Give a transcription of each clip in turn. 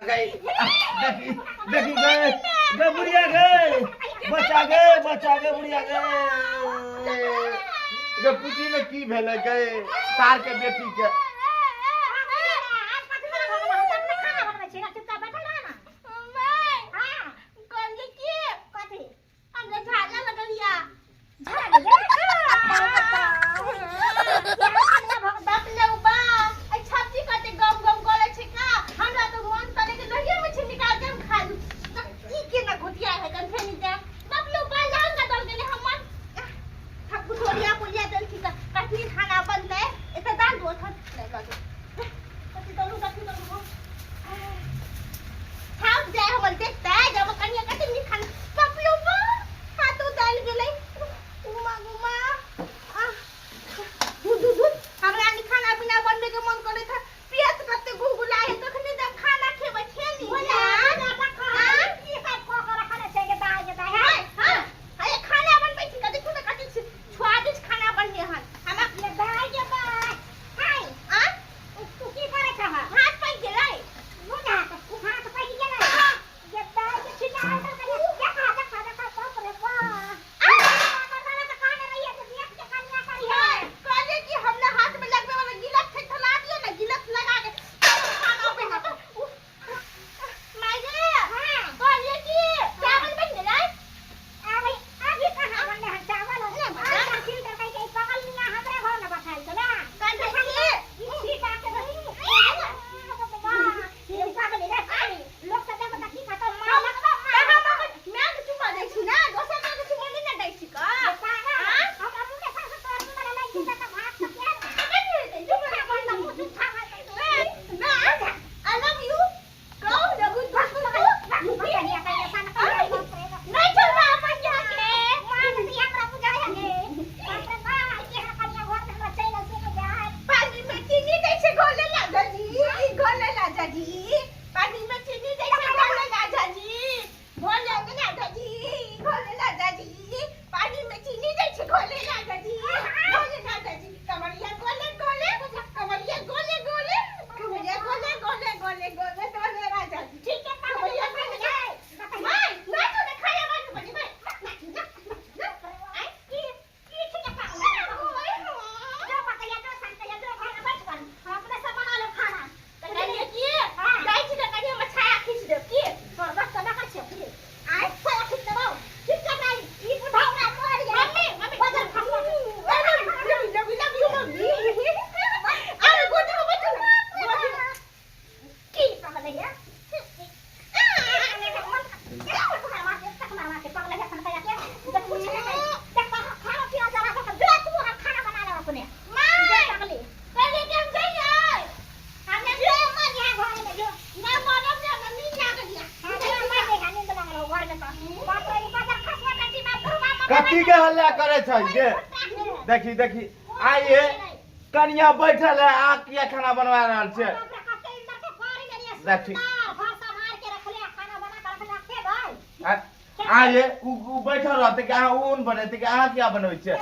गई देखी देखी गए गे बुढ़िया गए बचा गए बुढ़िया गए गे पूछी ने की भेले गए तार के बेटी के कथी के हल्ला करे छै गे देखी देखी आइए कनिया बैठल है आ किया खाना बनवा रहल छै देखी आइए उ बैठल रहते कि अहाँ ऊन बनेते कि अहाँ क्या बनबै छै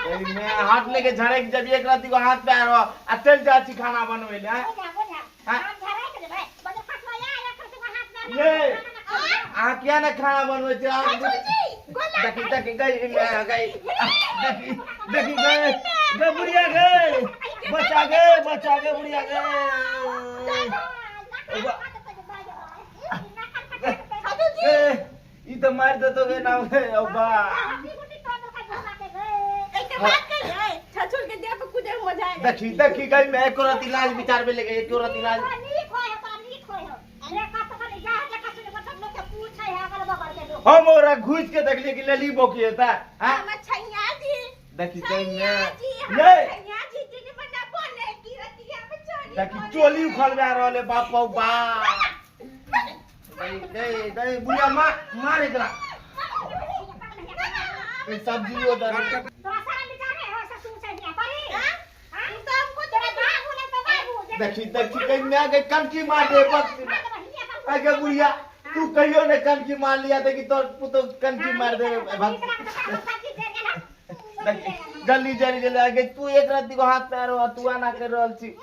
मैं हाथ लेके झड़क जब एक राती को हाथ पे आ रहा आ चल जा छी खाना बनवे ले ये आ क्या ना खाना बनवे छै देखी देखी गई गई देखी देखी गए गे बुढ़िया गए बचा गए बुढ़िया गए ई तो मार दे तो गे ना बा देखी देखी गई मैं एको रात इलाज विचार में लेके एको रात इलाज हम ओरा घुस के देख लिए कि लेली बोकी है हां मछैया जी देखी छैया ये देखी चोली उखलवा रहले बाप बा दे दे बुढ़िया मार एकरा ए सब्जी उधर देखी देखी कहीं मैं गई कनकी मार दे बस आगे बुढ़िया तू कहियो ने कनकी मार लिया था कि तो कनकी मार दे जल्दी जल्दी जल्दी आगे तू एक रात को हाथ पैर तू आना कर रहल छी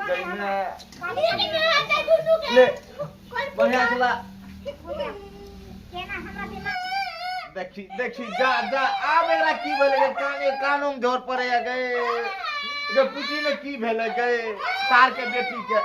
गई मैं ले बढ़िया चला देखी देखी जा जा आ मेरा की भेले काने कानों में जोर पड़े गए जो पूछी ने की भेले गए तार के बेटी के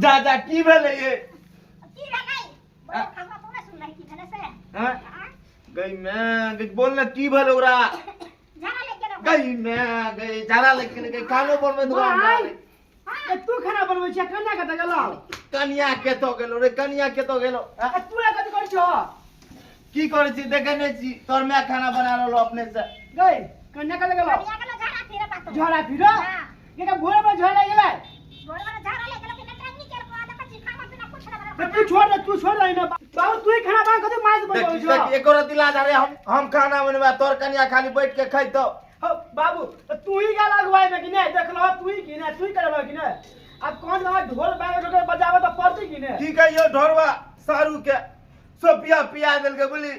जा जा की भेले ये गई मैं बोलना की भेले ओरा गई मैं गई झाड़ा लेके गई खानो बनवे दुकान ए तू खाना बनबै छै कन्या कत गेलो कन्या के तो गेलो रे कन्या के तो गेलो ए तू कथि करै छो की करै छी देखे नै छी तोर मैं खाना बना रहलो अपने से गई कन्या कत गेलो झोरा फिरो के भोरे में झोरा गेलै तू छोड़ रही ना बाबू तू ही खाना बना कते माइज बनबै छो देख एक और दिला जा रे हम खाना बनवा तोर कन्या खाली बैठ के खैतो बाबू तू ही गाल अगवाई में कि नहीं देख लो तू ही कि नहीं तू ही करबो कि नहीं अब कौन ना ढोल बाजे बजावे तो पड़ती कि नहीं ठीक है यो ढोरवा सारू के सोफिया पिया देल के बोली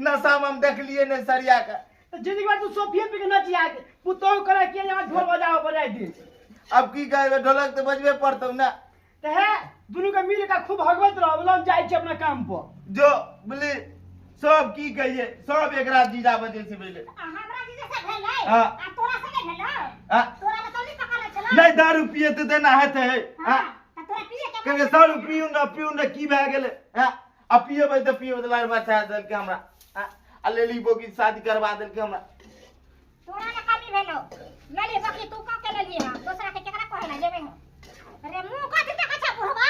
नशा में हम देख लिए ने सरिया का तो जिंदगी में तू सोफिया पी के नचिया पुतो करे के यहाँ ढोल बजावे बजाई दी अब की कहे ढोलक तो बजबे पड़तो ना ते है दोनों का मिल का खूब भगवत रहो बोलो जाई छ अपना काम पर जो बोली सब की कहिए सब एकरा जीजा बजे से बोले हमरा जीजा से भेलै हां आ तोरा से नहीं भेलै हां तोरा में तौली पकड़ले छला नहीं दारू पिए तो देना है तो है हां त तोरा पिए के कहे दारू पीऊ ना की भए गेले हां अब पिएबै तो पिएबै लार बचा देल के हमरा हां आ लेली बोगी शादी करवा देल के हमरा तोरा ने कमी भेलो लेली बकरी तू का के लेली हां दूसरा के केकरा कहला जेबे हो अरे मुंह का दिते कछा बुढ़वा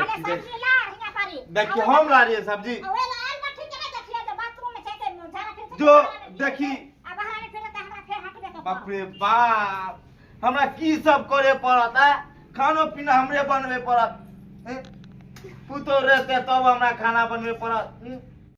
अरे सब्जी ला हिया पारी देखी हम ला रही है सब्जी ओए लाल मट्ठी के देखिए जो बाथरूम में छै के झाड़ा फिर जो देखी अब बाहर में फिर हमरा फिर हट के बाप रे बाप हमरा की सब करे पड़त है खानो पीना हमरे बनवे पड़त पुतो रहते तब हमरा खाना बनवे पड़त